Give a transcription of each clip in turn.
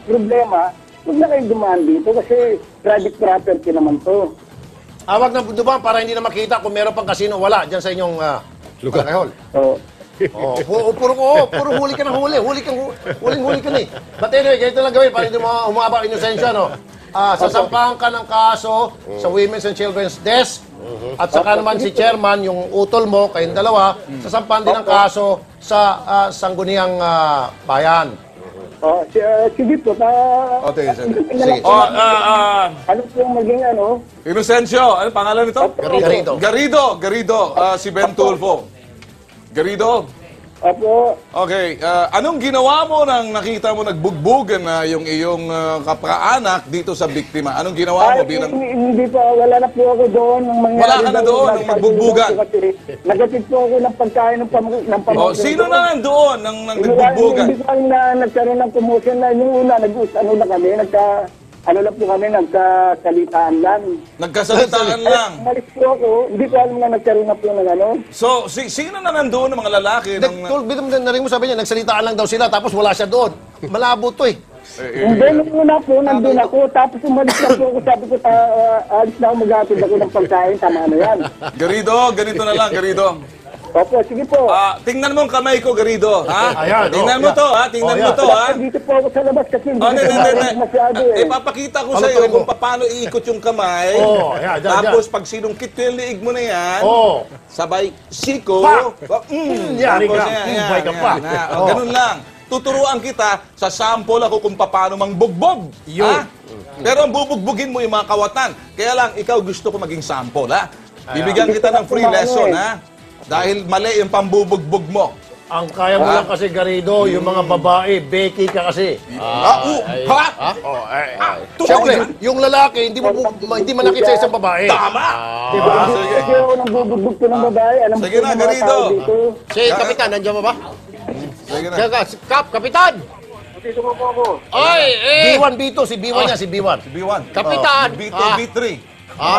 problema, huwag na kayong dumaan dito kasi private property naman to. Awag na dumaan para hindi na makita kung meron pang casino. Wala dyan sa inyong lugar. So, Puro huli ka ng huli. Huling-huli ka ni. But anyway, ganito lang gawin para hindi mo humaba ang inosensya, no? Sasampahan ka ng kaso sa Women's and Children's Desk. At saka naman si chairman, yung utol mo, kayong dalawa, sasampahan din ng kaso sa Sangguniang Bayan. sige po. Sige. Ano po yung maging ano? Inocencio, ano pangalan nito? Garrido. Garrido. Si Ben Tulfo. Garrido. Opo. Okay, anong ginawa mo nang nakita mo nagbugbugan na yung iyong kapaanak dito sa biktima? Anong ginawa mo bilang... Hindi po, wala na po ako doon. Wala ka na doon nung nagbugbugan? Nagatid po ako ng pagkain ng pamangkin. Sino na nandoon nang nagbugbugan? Hindi ko lang na nagkaroon ng commotion na yung una, nagkasalitaan lang. Nagkasalitaan lang. Umalis po ako, hindi ko alam na nagkaroon na po ng ano. So, sino na nandoon ng mga lalaki? Narinig mo sabi niya, nagsalitaan lang daw sila tapos wala siya doon. Malabo to eh. Hindi, nung una po, nandun ako, tapos umalis na po ako, sabi ko, alis na ako, mag-atid ako ng pagkain, tama na yan. Garrido, ganito na lang, Garrido. Opo, sige po. Tingnan mo ang kamay ko, Garrido. Ha? Ayan, tingnan mo to, ha? Tingnan mo to, ha? Dito po ako sa labas kasi hindi ko masyado eh. Ipapakita ko sa iyo kung paano iikot yung kamay. Tapos pag sinungkit ko yung liig mo na yan, sabay siko. Yari ka. Buhay ka pa. Ganun lang. Tuturuan kita sa sample ako kung paano mangbugbog. Yun. Pero ang bubugbugin mo yung mga kawatan. Kaya lang, ikaw gusto ko maging sample, ha? Bibigyan kita ng free lesson, ha? Dahil mali yung pambubugbog mo. Ang kaya mo lang kasi, Garrido, yung mga babae, Becky ka kasi. Siyempre, yung lalaki, hindi manakit sa isang babae. Tama! Diba? Hindi ako nang bubugbog ko ng babae. Sige na, Garrido. Si Kapitan, nandiyan mo ba? Sige na. Kapitan! Dito po ako. Oy, B1, B2, si B1 niya, si B1. B1. Kapitan! B2, B3.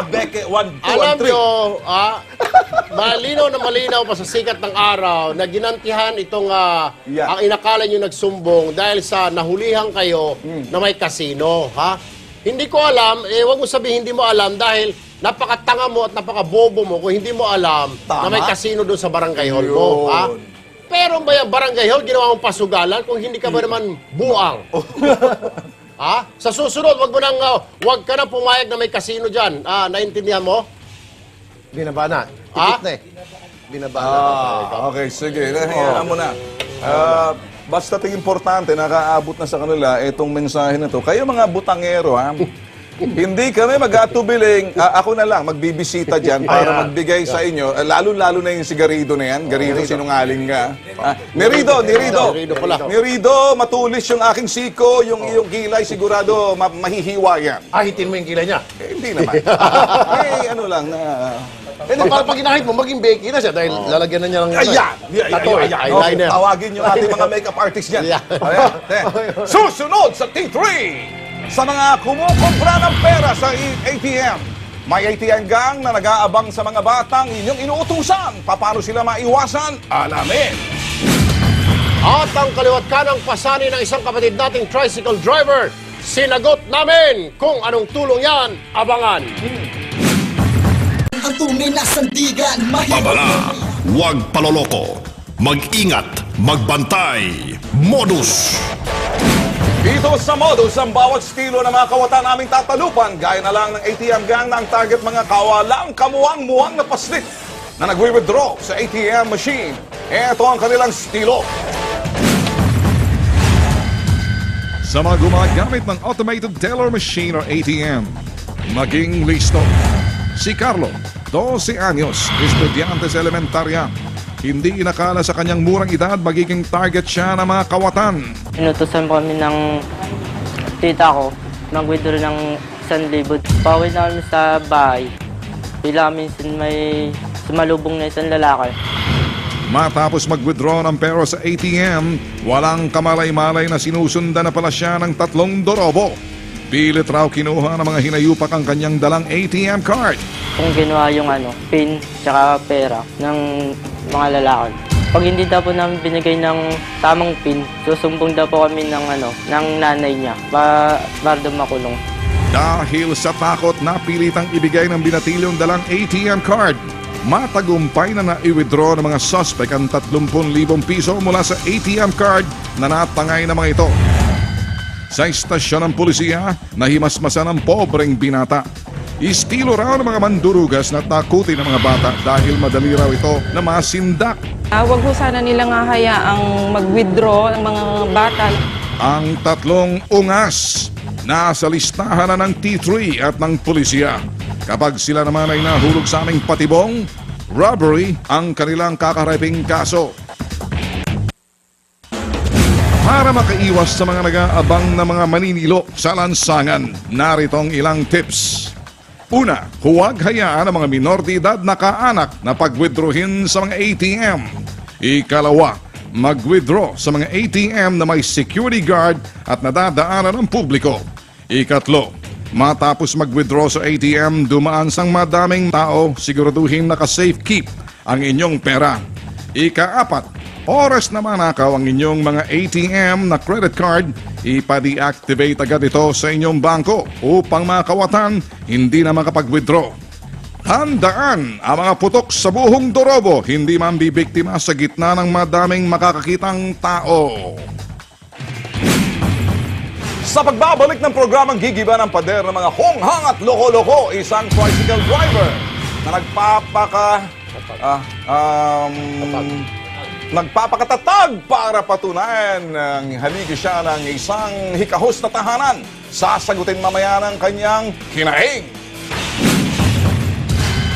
Beke, 1, 2, Alam 3. nyo, malinaw na malinaw pa sa sikat ng araw na ginantihan itong ang inakala nyo nagsumbong dahil sa nahulihan kayo na may kasino, ha? Hindi ko alam, wag mo sabihin hindi mo alam dahil napakatanga mo at napakabobo mo kung hindi mo alam na may kasino doon sa barangay hall mo, ha? Pero ba yung barangay hall ginawa mong pasugalan kung hindi ka ba naman buang? Ha? Sa susunod, wag ka na pumayag na may kasino dyan. Naintindihan mo? Binaba na. Tipit na eh. Binaba na. Okay, sige. Hayaan mo na. Basta ting importante, nakaabot na sa kanila itong mensahe na to. Kayo mga butangero, ha? Hindi kami mag-atubiling, ako na lang, magbibisita dyan para magbigay sa inyo, lalo-lalo na yung si Garrido na yan. Garrido, sinungaling ka. Nerido, matulis yung aking siko, yung iyong kilay, sigurado mahihiwa yan. Ahitin mo yung kilay niya. Hindi naman. ano lang na... Para pag inahit mo, maging Becky na siya dahil lalagyan na niya ng eyeliner. Tawagin yung ating mga makeup artist yan. Susunod sa T3! Sa mga kumukumpra ng pera sa ATM, may ATM gang na nag-aabang sa mga batang inyong inuutusan. Paano sila maiwasan? Alamin! At ang kaliwat kanang pasanin ng isang kapatid nating tricycle driver, sinagot namin kung anong tulong yan, abangan. Ang tunay na sandigan, Babala, huwag paloloko. Mag-ingat, magbantay. Modus. Dito sa Modus, ang bawat estilo ng mga kawatan naming tatalupan, gaya na lang ng ATM gang na ang target mga kawalang kamuwang-muwang na paslit na nagwi-withdraw sa ATM machine. Ito ang kanilang estilo. Sa mga gumagamit ng automated teller machine or ATM, maging listo. Si Carlo, 12 anyos, estudyante sa elementarya. Hindi inakala sa kanyang murang edad magiging target siya ng mga kawatan. Inutusan kami ng tita ko, mag-withdraw ng 1,000. Pauwi namin sa bahay. Bila minsan may sumalubong na isang lalaki. Matapos mag-withdraw ng pera sa ATM, walang kamalay-malay na sinusundan na pala siya ng 3 dorobo. Pilit raw kinuha ng mga hinayupak ang kanyang dalang ATM card. Kung ginawa yung PIN tsaka pera ng mga lalaki. Pag hindi daw po namin binigay ng tamang PIN, susumbong daw po kami ng, ng nanay niya para daw makulong. Dahil sa takot na pilitang ibigay ng binatilyong dalang ATM card, matagumpay na na-withdraw ng mga suspect ang 30,000 piso mula sa ATM card na natangay ng mga ito. Sa istasyon ng pulisya, nahimasmasan ng pobreng binata. Estilo raw ng mga mandurugas na takutin ng mga bata dahil madali raw ito na masindak. Huwag ho sana nilang hahayaang mag-withdraw ng mga bata. Ang 3 ungas nasa listahan na ng T3 at ng pulisya. Kapag sila naman ay nahulog sa aming patibong, robbery ang kanilang kakaraping kaso. Para makaiwas sa mga nag-aabang na mga maninilo sa lansangan, naritong ilang tips. Una, huwag hayaan ang mga minor de edad na kaanak na pag-withdrawin sa mga ATM. Ikalawa, mag-withdraw sa mga ATM na may security guard at nadadaanan ng publiko. Ikatlo, matapos mag-withdraw sa ATM, dumaan sang madaming tao, siguraduhin naka-safe keep ang inyong pera. Ika-apat, oras na manakaw ang inyong mga ATM na credit card, ipa-deactivate agad ito sa inyong bangko upang makawatan hindi na makapag-withdraw. Handaan ang mga putok sa buhong dorobo, hindi man bibiktima sa gitna ng madaming makakakitang tao. Sa pagbabalik ng programang gigiba ng pader ng mga honghang at loko-loko, isang tricycle driver na nagpapakatatag para patunayan ng haligi siya ng isang hikahos na tahanan. Sasagutin mamaya ng kanyang kinaing.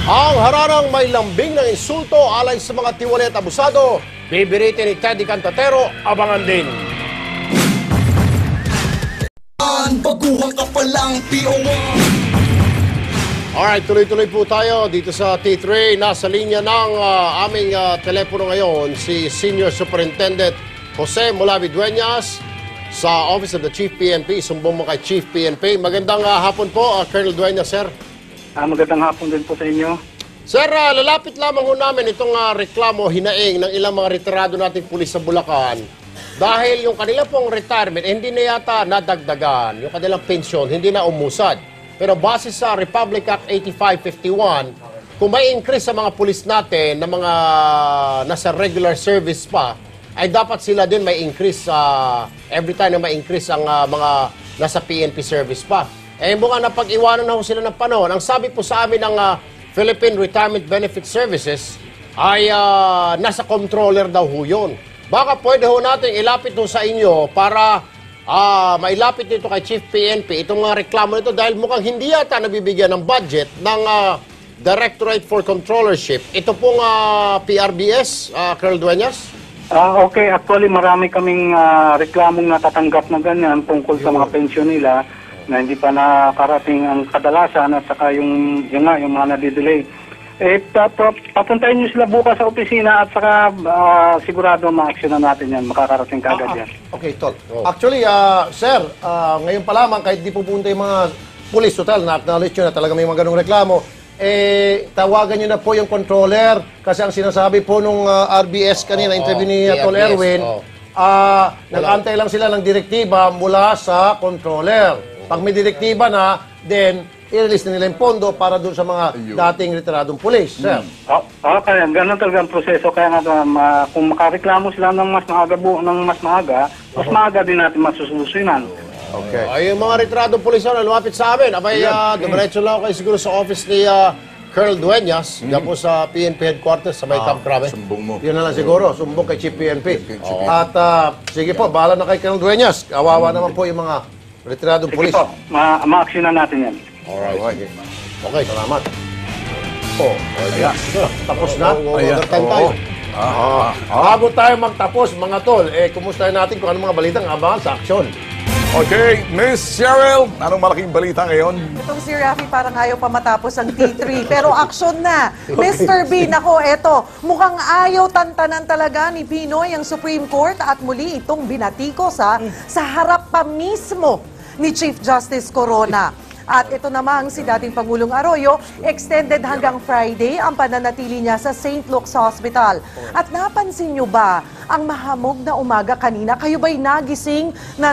Ang hararang may lambing ng insulto alay sa mga tiwali at abusado, bibiritin ni Teddy Cantatero, abangan din. Baguhan ka palang PO1. Alright, tuloy-tuloy po tayo dito sa T3. Nasa linya ng aming telepono ngayon si Senior Superintendent Jose Mulavi Dueñas sa Office of the Chief PNP. Sumbong mo kay Chief PNP. Magandang hapon po, Colonel Dueñas, sir. Magandang hapon din po sa inyo. Sir, lalapit lamang ho namin itong reklamo, hinaing ng ilang mga retirado nating pulis sa Bulacan. Dahil yung kanila pong retirement, hindi na yata nadagdagan. Yung kanilang pensyon, hindi na umusad. Pero base sa Republic Act 8551, kung may increase sa mga pulis natin na mga nasa regular service pa, ay dapat sila din may increase every time na may increase ang mga nasa PNP service pa. Eh mukhang napag-iwanan na ho sila ng panahon. Ang sabi po sa amin ng Philippine Retirement Benefit Services ay nasa controller daw ho yun. Baka pwede ho natin ilapit ho sa inyo para mailapit nito kay Chief PNP itong reklamo nito dahil mukhang hindi yata nabibigyan ng budget ng Directorate for Controllership. Ito pong PRBS, Colonel Dueñas? Okay, actually marami kaming reklamong natatanggap na ganyan tungkol sa mga pensyon nila na hindi pa nakarating ang kadalasan at saka yung mga nadidelay. Papuntahin nyo sila bukas sa opisina at saka sigurado ma-actionan natin yan. Makakarating kagad yan. Okay, Tol. Actually, sir, ngayon pa lamang kahit di pupunta yung mga police hotel na acknowledge nyo na talaga may mga ganong reklamo, tawagan nyo na po yung controller kasi ang sinasabi po nung RBS kanina, interview ni Tol Erwin, nag-antay lang sila ng direktiba mula sa controller. Pag may direktiba na, then i-release na nila yung pondo para doon sa mga dating retiradong pulis, sir. Kaya ganun talaga ang proseso. Kaya nga kung makareklamo sila ng mas maaga din natin masususinan. Okay. Ay, yung mga retiradong pulis na lumapit sa amin, abay, dumiretso lang kayo siguro sa office ni Colonel Dueñas, diyan po sa PNP headquarters sa may Camp Crame. Sumbong mo. Yun na lang siguro, sumbong kay Chief PNP. At sige po, bahala na kay Colonel Dueñas. Kawawa naman po yung mga retiradong pulis. Sige po, ma-actionan natin yan. Alright. Okay, salamat. Tapos na? Overtime tayo. Bago tayo magtapos, mga tol, kumustahin natin kung anong mga balitang abangan sa aksyon. Okay, Miss Cheryl, anong malaking balita ngayon? Itong si Rafi parang ayaw pa matapos ang T3, pero aksyon na. Mr. B, nako, eto, mukhang ayaw tantanan talaga ni Pinoy ang Supreme Court at muli itong binatiko sa harap pa mismo ni Chief Justice Corona. At ito namang si dating Pangulong Arroyo, extended hanggang Friday ang pananatili niya sa St. Luke's Hospital. At napansin niyo ba ang mahamog na umaga kanina? Kayo ba'y nagising na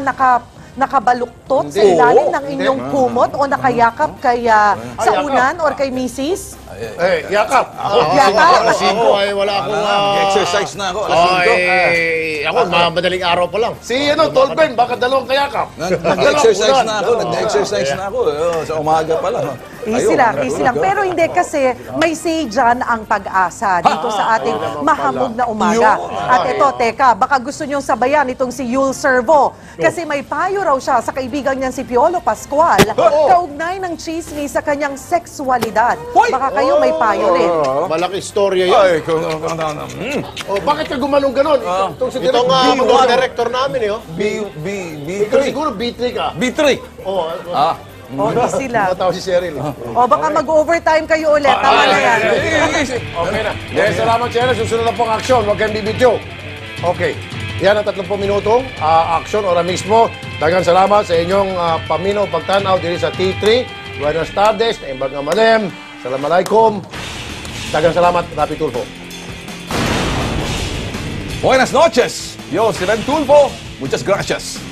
nakabaluktot sa ilalim ng inyong kumot o nakayakap kay sa unan or kay Mrs.? Yakap. Yakap. Alas 5 ay wala akong... Exercise na ako, alas 5. Ako, madaling araw pa lang. Si Tolben, baka dalawang kayakap. Nag-exercise na ako, nag-exercise na ako. Sa umaga pa lang. Easy lang. Pero hindi kasi may say dyan ang pag-asa dito sa ating mahamog na umaga. At ito, teka, baka gusto nyong sabayan itong si Yul Servo. Kasi may payo raw siya sa kaibigan niyan si Piolo Pascual kaugnay ng chismis sa kanyang sexualidad. Baka kayo may payo rin. Malaking storya yun. Ay, Bakit ka gumanong ganon? Itong mga director namin, Ikaw B3. siguro B3 ka. B3. Easy lang. Matawa si Cheryl. O baka mag-overtime kayo ulit. Tama na yan. Okay na. Salamat, Cheryl. Susunod na pong aksyon. Huwag kayong bibidyo. Okay. Yan ang 30 minutong aksyon ora mismo. Daghang salamat sa inyong paminaw pagtanaw diri sa T3. Buenas tardes. Embag nga malem. Assalamualaikum. Daghang salamat, Rapi Tulfo. Buenas noches. Yo, si Ren Tulfo. Muchas gracias.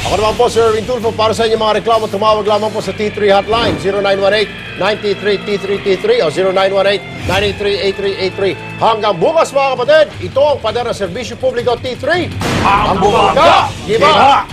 Ako naman po, Sir Erwin Tulfo, para sa inyong mga reklamo, tumawag lamang po sa T3 hotline, 0918-93-T3-T3 o 0918-93-8383. Hanggang bukas, mga kapatid, ito ang Pader ng Serbisyo Publiko T3. Ang bumaga! Giba!